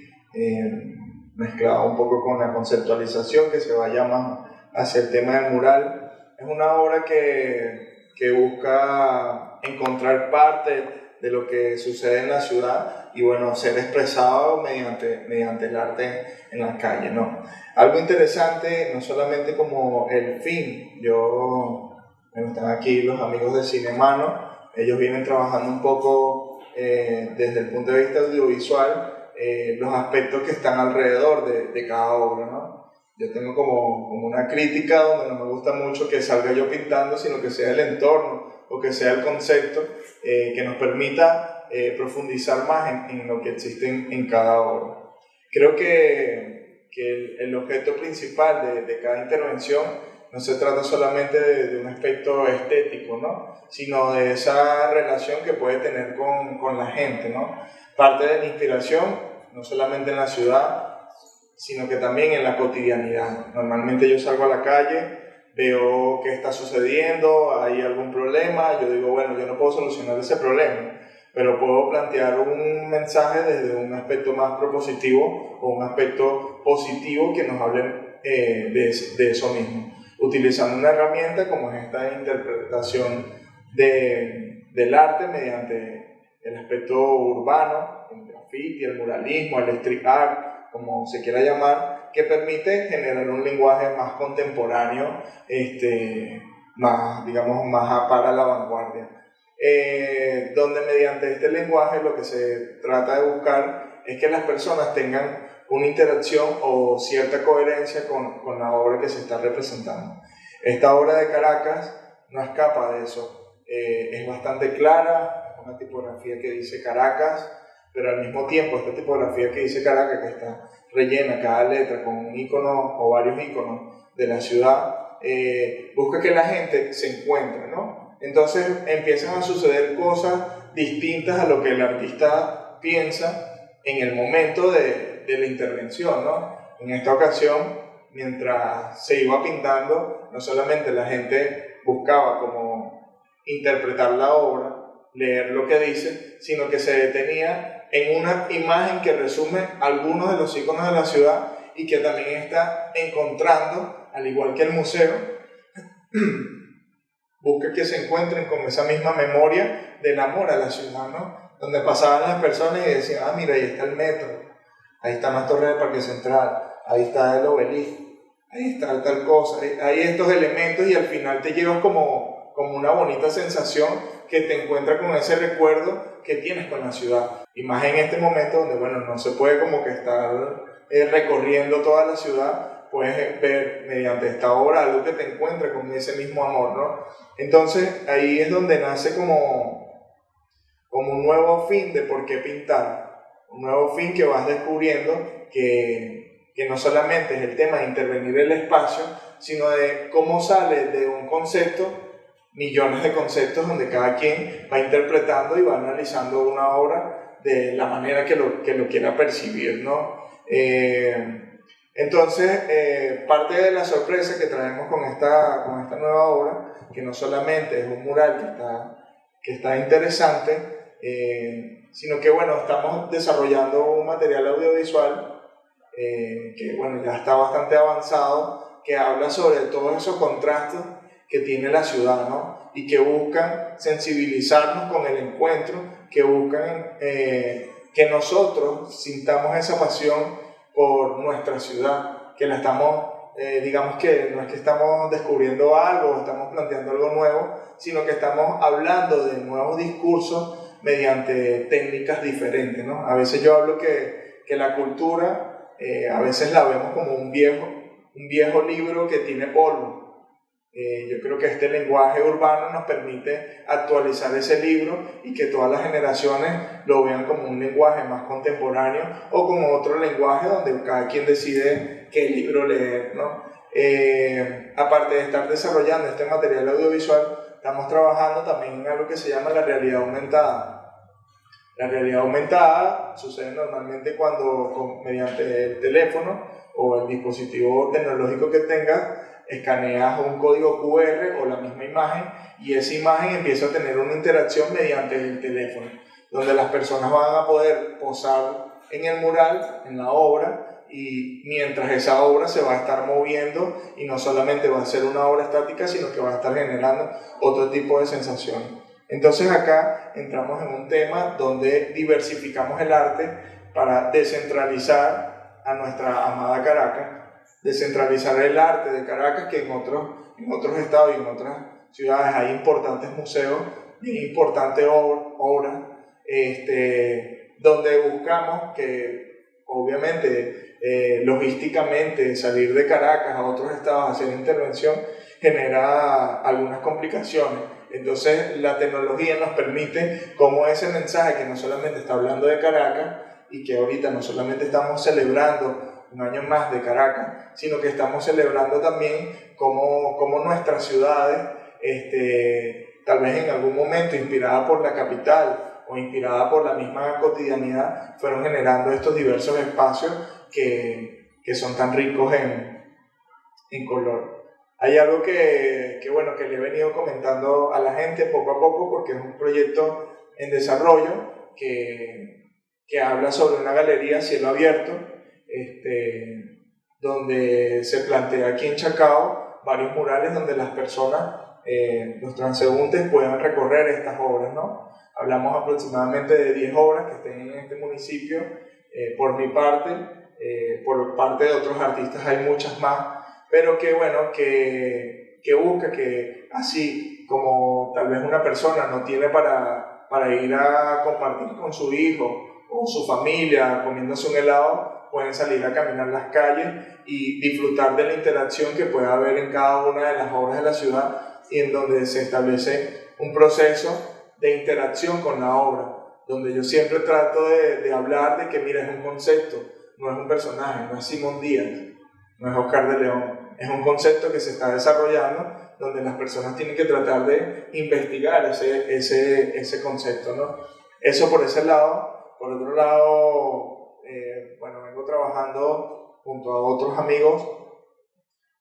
mezclado un poco con la conceptualización que se vaya más hacia el tema del mural. Es una obra que busca encontrar parte de lo que sucede en la ciudad y bueno, ser expresado mediante el arte en las calles, ¿no? Algo interesante, no solamente como el fin, están aquí los amigos de Cinemano, ellos vienen trabajando un poco desde el punto de vista audiovisual, los aspectos que están alrededor de cada obra, ¿no? Yo tengo como una crítica donde no me gusta mucho que salga yo pintando, sino que sea el entorno o que sea el concepto que nos permita profundizar más en lo que existe en cada obra. Creo que el objeto principal de cada intervención no se trata solamente de un aspecto estético, ¿no? Sino de esa relación que puede tener con la gente, ¿no? Parte de la inspiración, no solamente en la ciudad, sino que también en la cotidianidad. Normalmente yo salgo a la calle, veo qué está sucediendo, hay algún problema, yo digo, bueno, yo no puedo solucionar ese problema, pero puedo plantear un mensaje desde un aspecto más propositivo o un aspecto positivo que nos hable de eso mismo, utilizando una herramienta como es esta interpretación del arte mediante el aspecto urbano, el graffiti, el muralismo, el street art, como se quiera llamar, que permite generar un lenguaje más contemporáneo, más para la vanguardia. Donde mediante este lenguaje lo que se trata de buscar es que las personas tengan una interacción o cierta coherencia con la obra que se está representando. Esta obra de Caracas no escapa de eso, es bastante clara, es una tipografía que dice Caracas, pero al mismo tiempo esta tipografía que dice Caracas, que está rellena cada letra con un icono o varios iconos de la ciudad, busca que la gente se encuentre, ¿no? Entonces empiezan a suceder cosas distintas a lo que el artista piensa en el momento de la intervención, ¿no? En esta ocasión, mientras se iba pintando, no solamente la gente buscaba como interpretar la obra, leer lo que dice, sino que se detenía en una imagen que resume algunos de los iconos de la ciudad y que también está encontrando, al igual que el museo, busca que se encuentren con esa misma memoria del amor a la ciudad, ¿no? Donde pasaban las personas y decían, ah, mira, ahí está el metro, ahí está la torre del Parque Central, ahí está el obelisco, ahí está tal cosa, hay estos elementos y al final te llevas como una bonita sensación que te encuentra con ese recuerdo que tienes con la ciudad. Y más en este momento donde, bueno, no se puede como que estar recorriendo toda la ciudad, puedes ver mediante esta obra algo que te encuentra con ese mismo amor, ¿no? Entonces ahí es donde nace como un nuevo fin de por qué pintar, un nuevo fin que vas descubriendo que no solamente es el tema de intervenir el espacio, sino de cómo sale de un concepto millones de conceptos donde cada quien va interpretando y va analizando una obra de la manera que lo quiera percibir, ¿no? Entonces, parte de la sorpresa que traemos con esta nueva obra, que no solamente es un mural que está interesante, sino que, bueno, estamos desarrollando un material audiovisual que, bueno, ya está bastante avanzado, que habla sobre todos esos contrastes que tiene la ciudad, ¿no? Y que buscan sensibilizarnos con el encuentro, que buscan que nosotros sintamos esa pasión por nuestra ciudad, que la estamos, digamos que no es que estamos descubriendo algo, estamos planteando algo nuevo, sino que estamos hablando de nuevos discursos mediante técnicas diferentes, ¿no? A veces yo hablo que la cultura, a veces la vemos como un viejo libro que tiene polvo. Yo creo que este lenguaje urbano nos permite actualizar ese libro y que todas las generaciones lo vean como un lenguaje más contemporáneo o como otro lenguaje donde cada quien decide qué libro leer, ¿no? Aparte de estar desarrollando este material audiovisual, estamos trabajando también en algo que se llama la realidad aumentada. La realidad aumentada sucede normalmente cuando mediante el teléfono o el dispositivo tecnológico que tengas, escaneas un código QR o la misma imagen y esa imagen empieza a tener una interacción mediante el teléfono, donde las personas van a poder posar en el mural, en la obra, y mientras esa obra se va a estar moviendo y no solamente va a ser una obra estática, sino que va a estar generando otro tipo de sensaciones. Entonces acá entramos en un tema donde diversificamos el arte para descentralizar a nuestra amada Caracas, descentralizar el arte de Caracas, que en otros estados y en otras ciudades hay importantes museos, bien importantes obras, donde buscamos que obviamente logísticamente salir de Caracas a otros estados a hacer intervención genera algunas complicaciones. Entonces la tecnología nos permite como ese mensaje que no solamente está hablando de Caracas y que ahorita no solamente estamos celebrando un año más de Caracas, sino que estamos celebrando también como nuestras ciudades, tal vez en algún momento inspirada por la capital o inspirada por la misma cotidianidad, fueron generando estos diversos espacios que son tan ricos en color. Hay algo que le he venido comentando a la gente poco a poco porque es un proyecto en desarrollo que habla sobre una galería a cielo abierto, donde se plantea aquí en Chacao varios murales donde las personas, los transeúntes, puedan recorrer estas obras, ¿no? Hablamos aproximadamente de 10 obras que estén en este municipio. Por mi parte, por parte de otros artistas hay muchas más, pero que busca que así como tal vez una persona no tiene para ir a compartir con su hijo o su familia comiéndose un helado, pueden salir a caminar las calles y disfrutar de la interacción que puede haber en cada una de las obras de la ciudad y en donde se establece un proceso de interacción con la obra, donde yo siempre trato de hablar de que, mira, es un concepto, no es un personaje, no es Simón Díaz, no es Oscar de León, es un concepto que se está desarrollando donde las personas tienen que tratar de investigar ese concepto, ¿no? Eso por ese lado. Por otro lado, vengo trabajando junto a otros amigos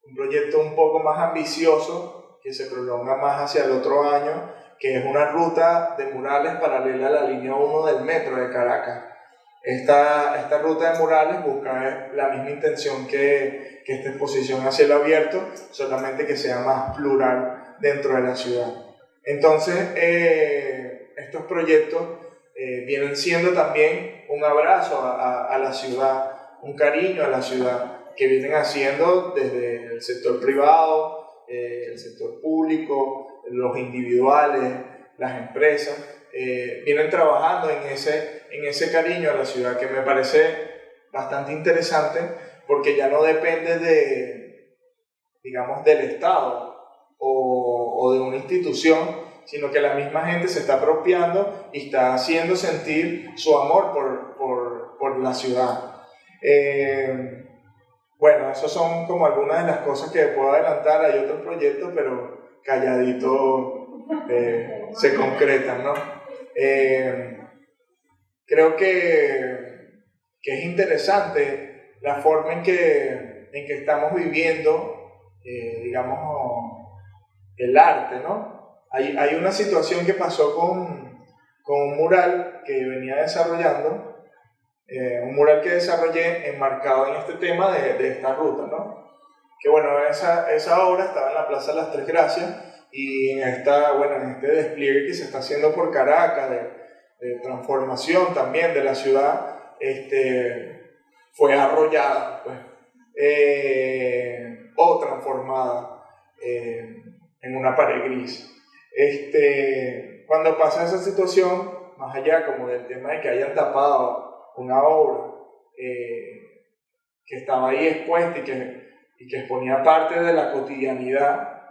un proyecto un poco más ambicioso que se prolonga más hacia el otro año, que es una ruta de murales paralela a la línea 1 del metro de Caracas. Esta ruta de murales busca la misma intención que esta exposición a cielo abierto, solamente que sea más plural dentro de la ciudad. Entonces, estos proyectos vienen siendo también un abrazo a la ciudad, un cariño a la ciudad, que vienen haciendo desde el sector privado, el sector público, los individuales, las empresas, vienen trabajando en ese cariño a la ciudad, que me parece bastante interesante porque ya no depende del Estado o de una institución, sino que la misma gente se está apropiando y está haciendo sentir su amor por la ciudad. Esas son como algunas de las cosas que puedo adelantar. Hay otros proyectos, pero calladito se concretan, ¿no? Creo que es interesante la forma en que estamos viviendo, el arte, ¿no? Hay una situación que pasó con un mural que venía desarrollando, un mural que desarrollé enmarcado en este tema de esta ruta, ¿no? que bueno, esa obra estaba en la Plaza de las Tres Gracias y en este despliegue que se está haciendo por Caracas, de transformación también de la ciudad, fue arrollada, pues, o transformada en una pared gris. Cuando pasa esa situación, más allá como del tema de que hayan tapado una obra que estaba ahí expuesta y que exponía parte de la cotidianidad,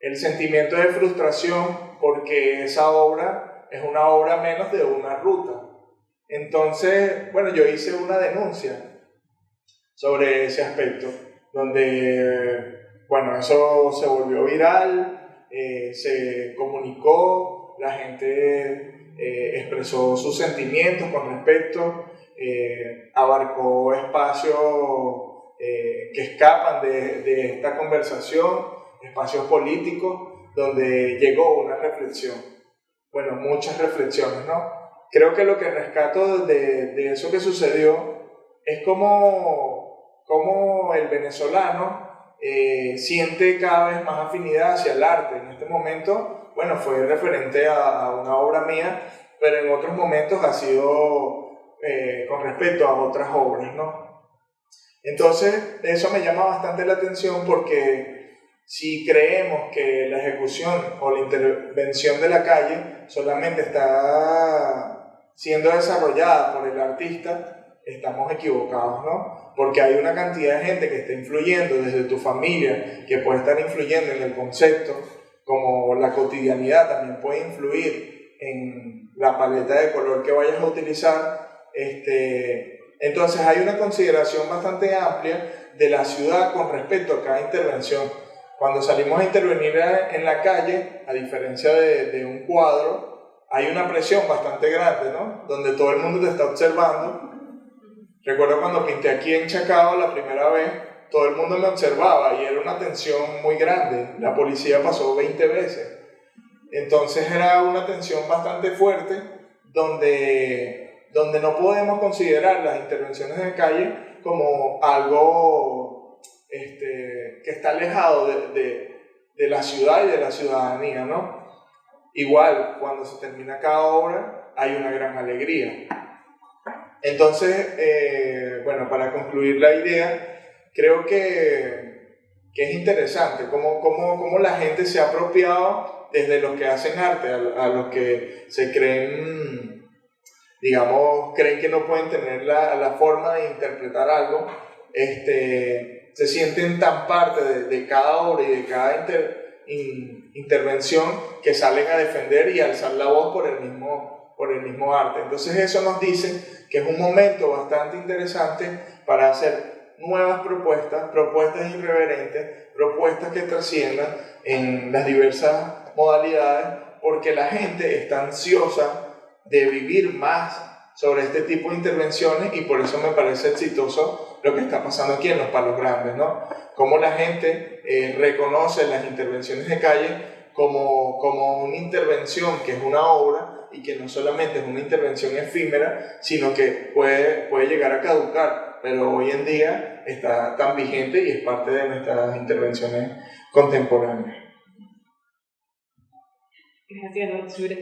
el sentimiento de frustración porque esa obra es una obra menos de una ruta. Entonces, bueno, yo hice una denuncia sobre ese aspecto, donde, bueno, eso se volvió viral, se comunicó, la gente expresó sus sentimientos con respecto, abarcó espacios que escapan de esta conversación, espacios políticos, donde llegó una reflexión, bueno, muchas reflexiones, ¿no? Creo que lo que rescato de eso que sucedió es cómo el venezolano siente cada vez más afinidad hacia el arte. En este momento, bueno, fue referente a una obra mía, pero en otros momentos ha sido con respecto a otras obras, ¿no? Entonces, eso me llama bastante la atención porque si creemos que la ejecución o la intervención de la calle solamente está siendo desarrollada por el artista, estamos equivocados, ¿no? Porque hay una cantidad de gente que está influyendo desde tu familia, que puede estar influyendo en el concepto, como la cotidianidad también puede influir en la paleta de color que vayas a utilizar. Entonces hay una consideración bastante amplia de la ciudad con respecto a cada intervención. Cuando salimos a intervenir en la calle, a diferencia de un cuadro, hay una presión bastante grande, ¿no? Donde todo el mundo te está observando. Recuerdo cuando pinté aquí en Chacao la primera vez, todo el mundo me observaba y era una tensión muy grande. La policía pasó 20 veces. Entonces era una tensión bastante fuerte donde no podemos considerar las intervenciones de calle como algo que está alejado de la ciudad y de la ciudadanía, ¿no? Igual, cuando se termina cada obra, hay una gran alegría. Entonces, bueno, para concluir la idea, creo que es interesante cómo la gente se ha apropiado desde los que hacen arte a los que se creen, digamos, creen que no pueden tener la forma de interpretar algo, se sienten tan parte de cada obra y de cada intervención que salen a defender y a alzar la voz por el mismo arte. Entonces eso nos dice que es un momento bastante interesante para hacer nuevas propuestas irreverentes, propuestas que trasciendan en las diversas modalidades, porque la gente está ansiosa de vivir más sobre este tipo de intervenciones y por eso me parece exitoso lo que está pasando aquí en los Palos Grandes, ¿no? Cómo la gente reconoce las intervenciones de calle como una intervención que es una obra y que no solamente es una intervención efímera, sino que puede llegar a caducar, pero hoy en día está tan vigente y es parte de nuestras intervenciones contemporáneas. Gracias, doctora.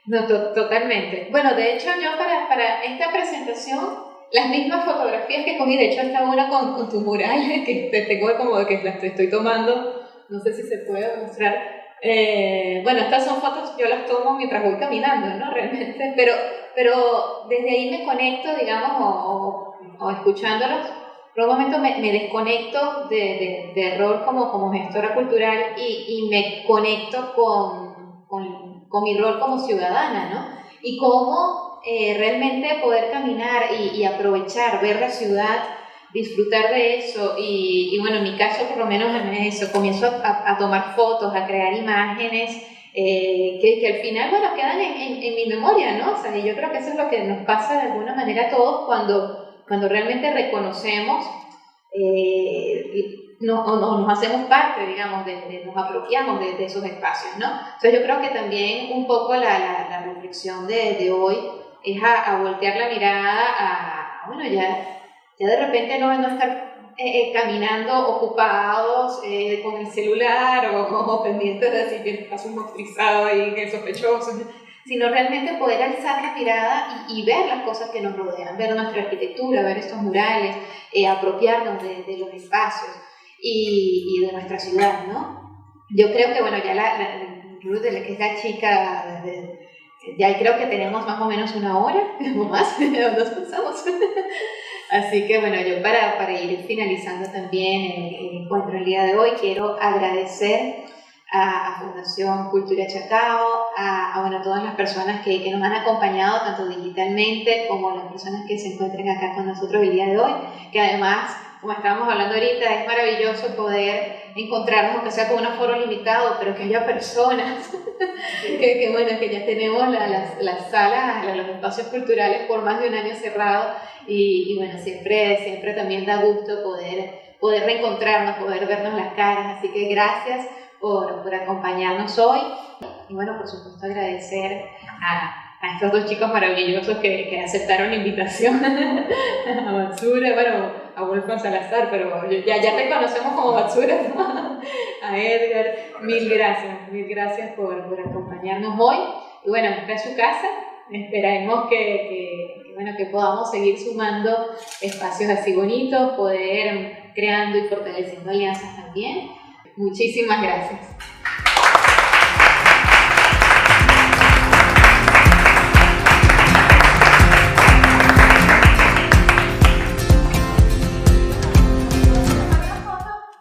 No, totalmente. Bueno, de hecho, yo para esta presentación, las mismas fotografías que cogí, de hecho, está una con tu mural, que te tengo como que las estoy tomando, no sé si se puede mostrar. Bueno, estas son fotos, yo las tomo mientras voy caminando, ¿no? Realmente, pero desde ahí me conecto, digamos, o escuchándolos, por un momento me desconecto de rol como gestora cultural y me conecto con mi rol como ciudadana, ¿no? Y cómo realmente poder caminar y aprovechar, ver la ciudad, disfrutar de eso y bueno, en mi caso por lo menos es eso, comienzo a tomar fotos, a crear imágenes que al final, bueno, quedan en mi memoria, ¿no? O sea, y yo creo que eso es lo que nos pasa de alguna manera a todos cuando realmente reconocemos nos hacemos parte, digamos, nos apropiamos de esos espacios, ¿no? Entonces yo creo que también un poco la reflexión de hoy es a voltear la mirada bueno, ya de repente no estar caminando ocupados con el celular o pendientes de si viene un motorizado ahí, que es sospechoso, sino realmente poder alzar la mirada y ver las cosas que nos rodean, ver nuestra arquitectura, ver estos murales, apropiarnos de los espacios y de nuestra ciudad, ¿no? Yo creo que, bueno, ya Ruth, que es la chica, ya creo que tenemos más o menos una hora o más, nos pensamos. Así que, bueno, yo para ir finalizando también el encuentro el día de hoy, quiero agradecer a Fundación Cultura Chacao, bueno, a todas las personas que nos han acompañado tanto digitalmente como las personas que se encuentren acá con nosotros el día de hoy, que además, como estábamos hablando ahorita, es maravilloso poder encontrarnos, aunque sea con un aforo limitado, pero que haya personas, que ya tenemos las salas, los espacios culturales por más de un año cerrados, y bueno, siempre también da gusto poder reencontrarnos, poder vernos las caras, así que gracias por acompañarnos hoy, y bueno, por supuesto agradecer a estos dos chicos maravillosos que aceptaron la invitación, a Batsura, bueno, a Wolfgang Salazar, pero ya te conocemos como Batsura, ¿no? A Edgar, mil gracias por acompañarnos hoy, y bueno, esta es su casa, esperemos que podamos seguir sumando espacios así bonitos, poder creando y fortaleciendo alianzas también. Muchísimas gracias.